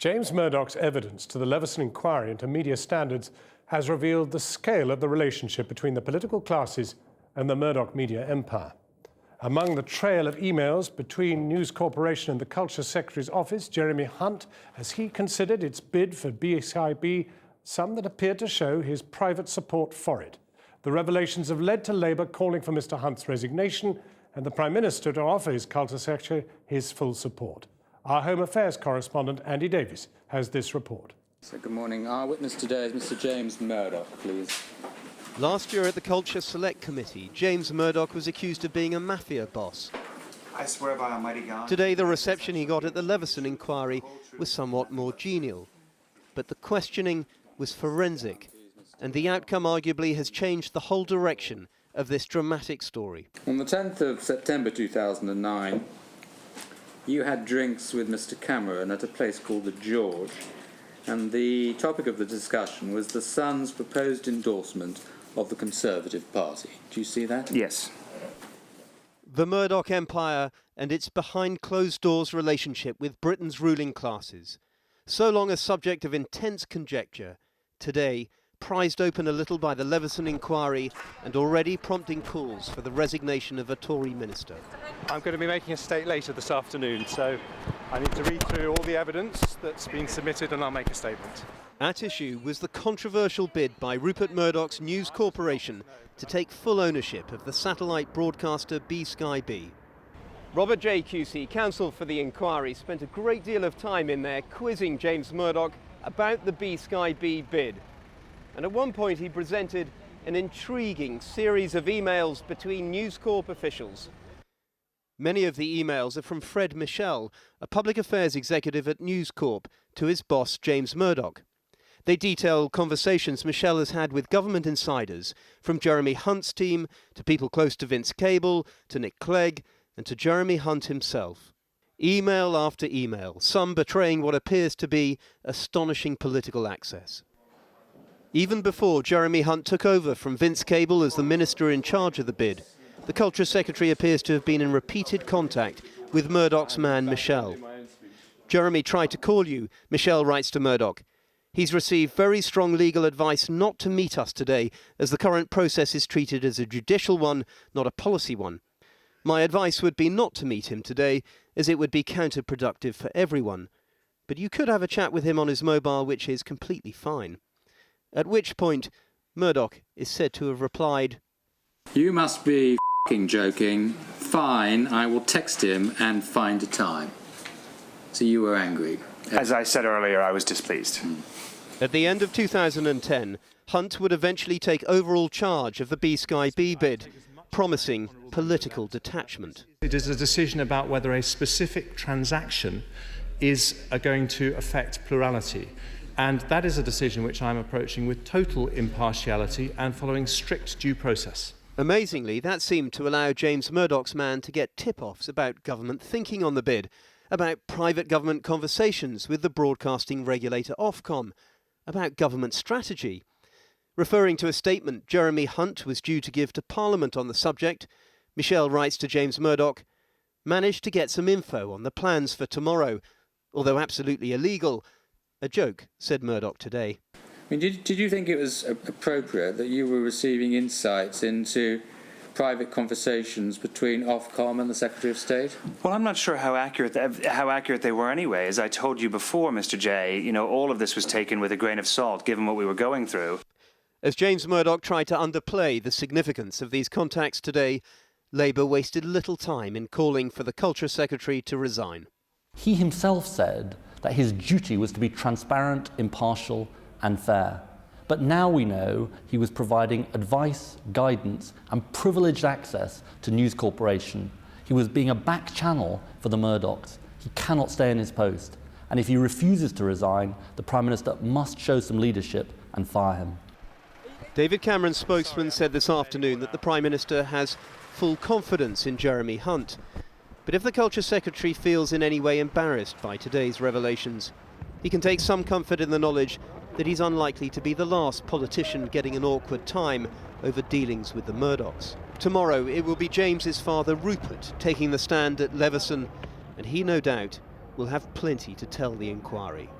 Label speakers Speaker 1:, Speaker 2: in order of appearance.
Speaker 1: James Murdoch's evidence to the Leveson Inquiry into media standards has revealed the scale of the relationship between the political classes and the Murdoch media empire. Among the trail of emails between News Corporation and the Culture Secretary's office, Jeremy Hunt, as he considered its bid for BSkyB, some that appeared to show his private support for it. The revelations have led to Labour calling for Mr Hunt's resignation and the Prime Minister to offer his Culture Secretary his full support. Our Home Affairs correspondent, Andy Davis, has this report.
Speaker 2: So good morning. Our witness today is Mr James Murdoch, please.
Speaker 3: Last year at the Culture Select Committee, James Murdoch was accused of being a mafia boss.
Speaker 4: I swear by Almighty God.
Speaker 3: Today, the reception he got at the Leveson Inquiry was somewhat more genial. But the questioning was forensic, and the outcome arguably has changed the whole direction of this dramatic story.
Speaker 2: On the 10th of September 2009, you had drinks with Mr Cameron at a place called the George, and the topic of the discussion was the Sun's proposed endorsement of the Conservative Party. Do you see that?
Speaker 4: Yes.
Speaker 3: The Murdoch empire and its behind-closed-doors relationship with Britain's ruling classes, so long a subject of intense conjecture, today prized open a little by the Leveson Inquiry and already prompting calls for the resignation of a Tory minister.
Speaker 5: I'm going to be making a state later this afternoon, so I need to read through all the evidence that's been submitted and I'll make a statement.
Speaker 3: At issue was the controversial bid by Rupert Murdoch's News Corporation to take full ownership of the satellite broadcaster BSkyB. Robert J. QC, counsel for the inquiry, spent a great deal of time in there quizzing James Murdoch about the BSkyB bid. And at one point he presented an intriguing series of emails between News Corp officials. Many of the emails are from Fred Michel, a public affairs executive at News Corp, to his boss James Murdoch. They detail conversations Michel has had with government insiders, from Jeremy Hunt's team to people close to Vince Cable, to Nick Clegg and to Jeremy Hunt himself. Email after email, some betraying what appears to be astonishing political access. Even before Jeremy Hunt took over from Vince Cable as the minister in charge of the bid, the Culture Secretary appears to have been in repeated contact with Murdoch's man Michel. Jeremy tried to call you, Michel writes to Murdoch. He's received very strong legal advice not to meet us today, as the current process is treated as a judicial one, not a policy one. My advice would be not to meet him today, as it would be counterproductive for everyone. But you could have a chat with him on his mobile, which is completely fine. At which point, Murdoch is said to have replied,
Speaker 2: You must be f***ing joking. Fine, I will text him and find a time. So you were angry.
Speaker 4: As I said earlier, I was displeased.
Speaker 3: At the end of 2010, Hunt would eventually take overall charge of the BSkyB bid, promising political detachment.
Speaker 6: It is a decision about whether a specific transaction is going to affect plurality. And that is a decision which I'm approaching with total impartiality and following strict due process.
Speaker 3: Amazingly, that seemed to allow James Murdoch's man to get tip-offs about government thinking on the bid, about private government conversations with the broadcasting regulator Ofcom, about government strategy. Referring to a statement Jeremy Hunt was due to give to Parliament on the subject, Michel writes to James Murdoch, managed to get some info on the plans for tomorrow, although absolutely illegal. A joke, said Murdoch today.
Speaker 2: I mean, did you think it was appropriate that you were receiving insights into private conversations between Ofcom and the Secretary of State?
Speaker 4: Well, I'm not sure how accurate they were anyway. As I told you before, Mr. J, all of this was taken with a grain of salt, given what we were going through.
Speaker 3: As James Murdoch tried to underplay the significance of these contacts today, Labour wasted little time in calling for the Culture Secretary to resign.
Speaker 7: He himself said that his duty was to be transparent, impartial and fair. But now we know he was providing advice, guidance and privileged access to News Corporation. He was being a back channel for the Murdochs. He cannot stay in his post. And if he refuses to resign, the Prime Minister must show some leadership and fire him.
Speaker 3: David Cameron's spokesman said this afternoon that the Prime Minister has full confidence in Jeremy Hunt. But if the Culture Secretary feels in any way embarrassed by today's revelations, he can take some comfort in the knowledge that he's unlikely to be the last politician getting an awkward time over dealings with the Murdochs. Tomorrow it will be James's father Rupert taking the stand at Leveson, and he no doubt will have plenty to tell the inquiry.